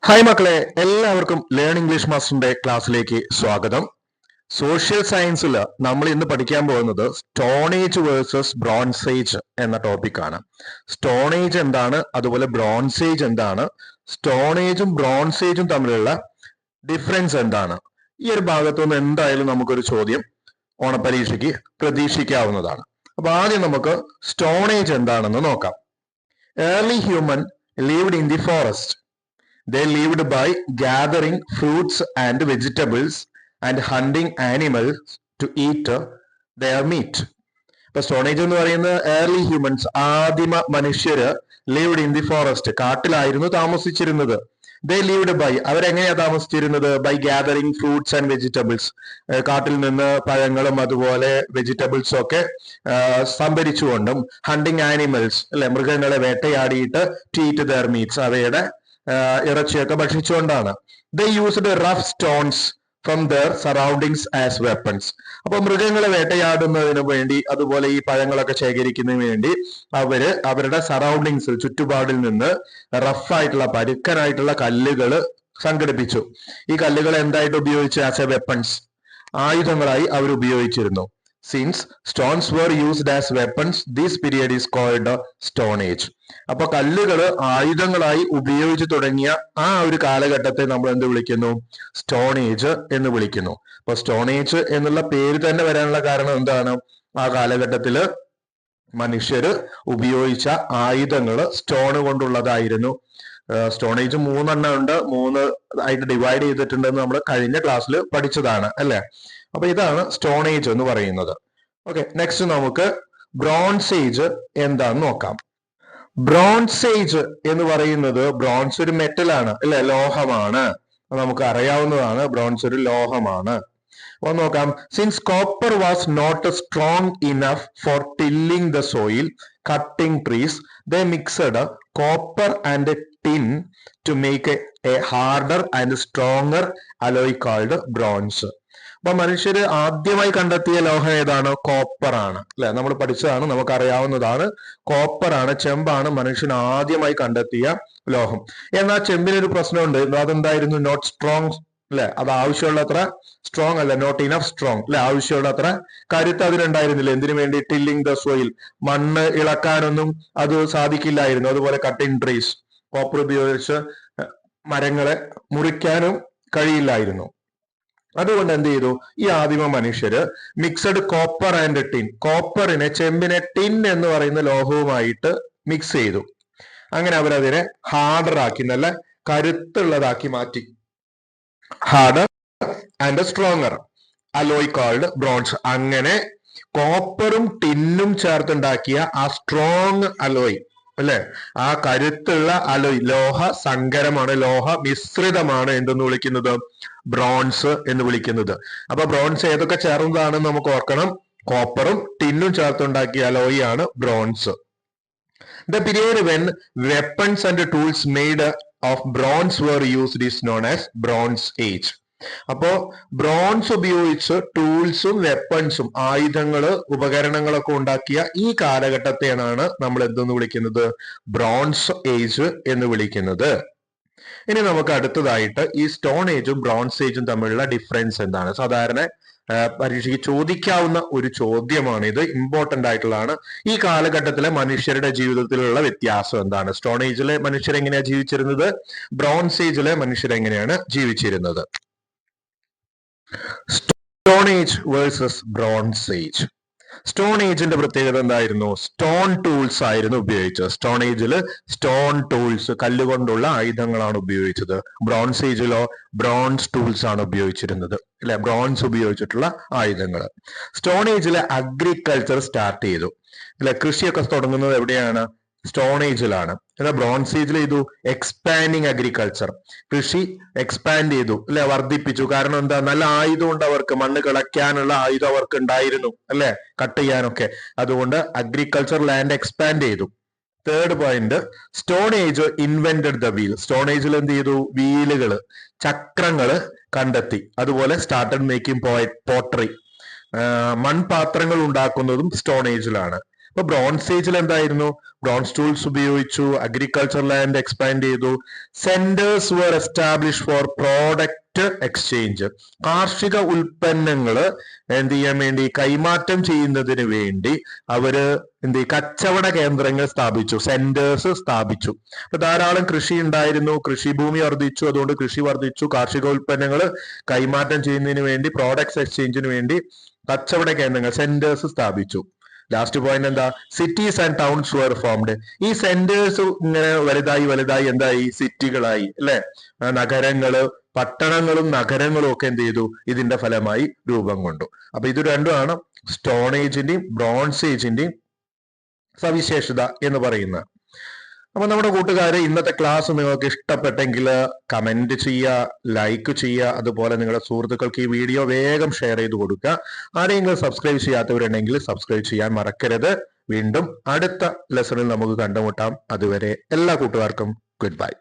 Hi മക്കളെ, എല്ലാവർക്കും learn English മാസ്റ്ററിന്റെ ക്ലാസ്സിലേക്ക് സ്വാഗതം. സോഷ്യൽ സയൻസിൽ നമ്മൾ ഇന്ന് പഠിക്കാൻ പോകുന്നത് stone age versus bronze age എന്ന ടോപ്പിക്കാണ്. സ്റ്റോൺ ഏജ് എന്താണ്, അതുപോലെ ബ്രോൺസ് ഏജ് എന്താണ്, സ്റ്റോൺ ഏജും ബ്രോൺസ് ഏജും തമ്മിലുള്ള ഡിഫറൻസ് എന്താണ്. ഈ ഒരു ഭാഗത്തുനിന്ന് എന്തായാലും നമുക്കൊരു ചോദ്യം ഓണപരീക്ഷയ്ക്ക് പ്രതീക്ഷിക്കാവുന്നതാണ്. അപ്പൊ ആദ്യം നമുക്ക് സ്റ്റോൺ ഏജ് എന്താണെന്ന് നോക്കാം. Early human lived in the forest. They lived by gathering fruits and vegetables and hunting animals to eat their meat. ഇപ്പൊ സ്റ്റോൺ ഏജ് എന്ന് പറയുന്നത് ഏർലി ഹ്യൂമൻസ്, ആദിമ മനുഷ്യര് ലിവ്ഡ് ഇൻ ദി ഫോറസ്റ്റ്, കാട്ടിലായിരുന്നു താമസിച്ചിരുന്നത്. ദേ ലിവ്ഡ് ബൈ, അവരെങ്ങനെയാ താമസിച്ചിരുന്നത്? By gathering fruits and vegetables, കാട്ടിൽ നിന്ന് പഴങ്ങളും അതുപോലെ വെജിറ്റബിൾസും ഒക്കെ സംഭരിച്ചുകൊണ്ടും, ഹണ്ടിങ് ആനിമൽസ് അല്ലെ, മൃഗങ്ങളെ വേട്ടയാടിയിട്ട്, ടു ഈറ്റ് ദെയർ മീറ്റ്സ്, അവയുടെ ഇറച്ചിയൊക്കെ ഭക്ഷിച്ചുകൊണ്ടാണ്. They used rough stones from their surroundings as weapons. അപ്പൊ മൃഗങ്ങളെ വേട്ടയാടുന്നതിന് വേണ്ടി, അതുപോലെ ഈ പഴങ്ങളൊക്കെ ശേഖരിക്കുന്നതിന് വേണ്ടി അവരുടെ സറൗണ്ടിങ്സിൽ, ചുറ്റുപാടിൽ നിന്ന് റഫായിട്ടുള്ള, പരുക്കനായിട്ടുള്ള കല്ലുകൾ സംഘടിപ്പിച്ചു. ഈ കല്ലുകൾ എന്തായിട്ട് ഉപയോഗിച്ചു? ആസ് എ വെപ്പൺസ്, ആയുധങ്ങളായി അവർ ഉപയോഗിച്ചിരുന്നു. Since stones were used as weapons, this period is called Stone Age. അപ്പൊ കല്ലുകൾ ആയുധങ്ങളായി ഉപയോഗിച്ചു തുടങ്ങിയ ആ ഒരു കാലഘട്ടത്തെ നമ്മൾ എന്ത് വിളിക്കുന്നു? സ്റ്റോൺ ഏജ് എന്ന് വിളിക്കുന്നു. അപ്പൊ സ്റ്റോൺ ഏജ് എന്നുള്ള പേര് തന്നെ വരാനുള്ള കാരണം എന്താണ്? ആ കാലഘട്ടത്തില് മനുഷ്യര് ഉപയോഗിച്ച ആയുധങ്ങൾ സ്റ്റോൺ കൊണ്ടുള്ളതായിരുന്നു. സ്റ്റോൺ ഏജ് 3 എണ്ണം ഉണ്ട്, 3 ആയിട്ട് ഡിവൈഡ് ചെയ്തിട്ടുണ്ടെന്ന് നമ്മൾ കഴിഞ്ഞ ക്ലാസ്സിൽ പഠിച്ചതാണ് അല്ലെ. അപ്പൊ ഇതാണ് സ്റ്റോൺ ഏജ് എന്ന് പറയുന്നത്. ഓക്കെ, നെക്സ്റ്റ് നമുക്ക് ബ്രോൺസ് ഏജ് എന്താന്ന് നോക്കാം. ബ്രോൺസ് ഏജ് എന്ന് പറയുന്നത്, ബ്രോൺസ് ഒരു മെറ്റലാണ് അല്ലെ, ലോഹമാണ്. നമുക്ക് അറിയാവുന്നതാണ്, ബ്രോൺസ് ഒരു ലോഹമാണ്. അപ്പൊ നോക്കാം. Since copper was not strong enough for tilling the soil, cutting trees, they mixed copper and tin to make a harder and stronger alloy called bronze. അപ്പൊ മനുഷ്യര് ആദ്യമായി കണ്ടെത്തിയ ലോഹം ഏതാണ്? കോപ്പർ ആണ് അല്ലെ. നമ്മൾ പഠിച്ചതാണ്, നമുക്ക് അറിയാവുന്നതാണ്. കോപ്പർ ആണ്, ചെമ്പാണ് മനുഷ്യൻ ആദ്യമായി കണ്ടെത്തിയ ലോഹം. എന്നാൽ ചെമ്പിനൊരു പ്രശ്നമുണ്ട്. അതെന്തായിരുന്നു? നോട്ട് സ്ട്രോങ് അല്ലെ. അത് ആവശ്യമുള്ളത്ര സ്ട്രോങ് അല്ല, നോട്ട് ഇനഫ് സ്ട്രോങ് അല്ലെ. ആവശ്യമുള്ളത്ര കരുത്ത് അതിനുണ്ടായിരുന്നില്ല. എന്തിനു വേണ്ടി? ടില്ലിംഗ് ദ സോയിൽ, മണ്ണ് ഇളക്കാനൊന്നും അത് സാധിക്കില്ലായിരുന്നു. അതുപോലെ കട്ടിംഗ് ട്രീസ്, കോപ്പർ ഉപയോഗിച്ച് മരങ്ങളെ മുറിക്കാനും കഴിയില്ലായിരുന്നു. അതുകൊണ്ട് എന്ത് ചെയ്തു? ഈ ആദിമ മനുഷ്യര് മിക്സഡ് കോപ്പർ ആൻഡ് ടിൻ, കോപ്പറിനെ, ചെമ്പിനെ ടിൻ എന്ന് പറയുന്ന ലോഹവുമായിട്ട് മിക്സ് ചെയ്തു. അങ്ങനെ അവരതിനെ ഹാർഡർ ആക്കി, നല്ല കരുത്തുള്ളതാക്കി മാറ്റി. Harder and stronger alloy called bronze. അങ്ങനെ കോപ്പറും ടിന്നും ചേർത്തുണ്ടാക്കിയ ആ സ്ട്രോങ് അലോയ് അല്ലെ, ആ കരുത്തുള്ള അലോയ്, ലോഹ സങ്കരമാണ്, ലോഹ മിശ്രിതമാണ് എന്തെന്ന് വിളിക്കുന്നത്? ബ്രോൺസ് എന്ന് വിളിക്കുന്നത്. അപ്പൊ ബ്രോൺസ് ഏതൊക്കെ ചേർന്നതാണെന്ന് നമുക്ക് ഓർക്കണം. കോപ്പറും ടിന്നും ചേർത്തുണ്ടാക്കിയ അലോയ് ആണ് bronze. The period when weapons and tools made of bronze were used is known as Bronze Age. അപ്പോ ബ്രോൺസ് ഉപയോഗിച്ച് ടൂൾസും വെപ്പൺസും, ആയുധങ്ങള്, ഉപകരണങ്ങളൊക്കെ ഉണ്ടാക്കിയ ഈ കാലഘട്ടത്തെയാണ് നമ്മൾ എന്തെന്ന് വിളിക്കുന്നത്? ബ്രോൺസ് ഏജ് എന്ന് വിളിക്കുന്നത്. ഇനി നമുക്ക് അടുത്തതായിട്ട് ഈ സ്റ്റോൺ ഏജും ബ്രോൺസ് ഏജും തമ്മിലുള്ള ഡിഫറൻസ് എന്താണ്? സാധാരണ പരീക്ഷയ്ക്ക് ചോദിക്കാവുന്ന ഒരു ചോദ്യമാണ് ഇത്, ഇമ്പോർട്ടന്റ് ആയിട്ടുള്ളതാണ്. ഈ കാലഘട്ടത്തിലെ മനുഷ്യരുടെ ജീവിതത്തിലുള്ള വ്യത്യാസം എന്താണ്? സ്റ്റോൺ ഏജിലെ മനുഷ്യർ എങ്ങനെയാണ് ജീവിച്ചിരുന്നത്? ബ്രോൺസ് ഏജിലെ മനുഷ്യർ എങ്ങനെയാണ് ജീവിച്ചിരുന്നത്? Stone age versus bronze age. Stone ഏജിന്റെ പ്രത്യേകത എന്തായിരുന്നു? സ്റ്റോൺ ടൂൾസ് ആയിരുന്നു ഉപയോഗിച്ചത്. സ്റ്റോൺ ഏജില് സ്റ്റോൺ ടൂൾസ്, കല്ലുകൊണ്ടുള്ള ആയുധങ്ങളാണ് ഉപയോഗിച്ചത്. ബ്രോൺസ് ഏജിലോ ബ്രോൺസ് ടൂൾസ് ആണ് ഉപയോഗിച്ചിരുന്നത് അല്ലെ, ബ്രോൺസ് ഉപയോഗിച്ചിട്ടുള്ള ആയുധങ്ങൾ. സ്റ്റോൺ ഏജിലെ അഗ്രികൾച്ചർ സ്റ്റാർട്ട് ചെയ്തു അല്ലെ, കൃഷിയൊക്കെ തുടങ്ങുന്നത് എവിടെയാണ്? സ്റ്റോൺ ഏജിലാണ്. എന്നാൽ ബ്രോൺസ് ഏജിൽ ചെയ്തു? എക്സ്പാൻഡിങ് അഗ്രികൾച്ചർ, കൃഷി എക്സ്പാൻഡ് ചെയ്തു അല്ലെ, വർദ്ധിപ്പിച്ചു. കാരണം എന്താ? നല്ല ആയുധം ഉണ്ട് അവർക്ക്, മണ്ണ് കിളയ്ക്കാനുള്ള ആയുധം അവർക്ക് ഉണ്ടായിരുന്നു അല്ലെ, കട്ട് ചെയ്യാനൊക്കെ. അതുകൊണ്ട് അഗ്രികൾച്ചർ ലാൻഡ് എക്സ്പാൻഡ് ചെയ്തു. Third point, stone age invented the wheel. Stone ഏജിൽ എന്ത് ചെയ്തു? വീലുകള്, ചക്രങ്ങള് കണ്ടെത്തി. അതുപോലെ സ്റ്റാർട്ടഡ് മേക്കിംഗ് പോട്ടറി, മൺപാത്രങ്ങൾ ഉണ്ടാക്കുന്നതും സ്റ്റോൺ ഏജിലാണ്. ഇപ്പൊ ബ്രോൺസ് ഏജിൽ എന്തായിരുന്നു? ബ്രോൺസ് ടൂൾസ് ഉപയോഗിച്ചു, അഗ്രികൾച്ചർ ലാൻഡ് എക്സ്പാൻഡ് ചെയ്തു, സെന്റേഴ്സ് വർ എസ്റ്റാബ്ലിഷ് ഫോർ പ്രോഡക്റ്റ് എക്സ്ചേഞ്ച്, കാർഷിക ഉൽപ്പന്നങ്ങൾ എന്ത് ചെയ്യാൻ വേണ്ടി, കൈമാറ്റം ചെയ്യുന്നതിന് വേണ്ടി അവര് കച്ചവട കേന്ദ്രങ്ങൾ സ്ഥാപിച്ചു, സെന്റേഴ്സ് സ്ഥാപിച്ചു. അപ്പൊ ധാരാളം കൃഷി ഉണ്ടായിരുന്നു, കൃഷിഭൂമി വർദ്ധിച്ചു, അതുകൊണ്ട് കൃഷി വർദ്ധിച്ചു, കാർഷിക ഉൽപ്പന്നങ്ങൾ കൈമാറ്റം ചെയ്യുന്നതിന് വേണ്ടി, പ്രോഡക്ട്സ് എക്സ്ചേഞ്ചിന് വേണ്ടി കച്ചവട കേന്ദ്രങ്ങൾ, സെന്റേഴ്സ് സ്ഥാപിച്ചു. ലാസ്റ്റ് പോയിന്റ് എന്താ? Cities and towns were formed. ഈ സെന്റേഴ്സ് ഇങ്ങനെ വലുതായി വലുതായി എന്തായി? സിറ്റികളായി, അല്ലെ? നഗരങ്ങള്, പട്ടണങ്ങളും നഗരങ്ങളും ഒക്കെ എന്ത് ചെയ്തു? ഇതിന്റെ ഫലമായി രൂപം കൊണ്ടു. അപ്പൊ ഇത് രണ്ടുമാണ് സ്റ്റോൺ ഏജിന്റെയും ബ്രോൺസ് ഏജിന്റെയും സവിശേഷത എന്ന് പറയുന്നത്. അപ്പൊ നമ്മുടെ കൂട്ടുകാരെ, ഇന്നത്തെ ക്ലാസ് നിങ്ങൾക്ക് ഇഷ്ടപ്പെട്ടെങ്കിൽ കമന്റ് ചെയ്യുക, ലൈക്ക് ചെയ്യുക, അതുപോലെ നിങ്ങളുടെ സുഹൃത്തുക്കൾക്ക് ഈ വീഡിയോ വേഗം ഷെയർ ചെയ്ത് കൊടുക്കുക. ആരെങ്കിലും സബ്സ്ക്രൈബ് ചെയ്യാത്തവരുണ്ടെങ്കിൽ സബ്സ്ക്രൈബ് ചെയ്യാൻ മറക്കരുത്. വീണ്ടും അടുത്ത ലെസണിൽ നമുക്ക് കണ്ടുമുട്ടാം. അതുവരെ എല്ലാ കൂട്ടുകാർക്കും ഗുഡ് ബൈ.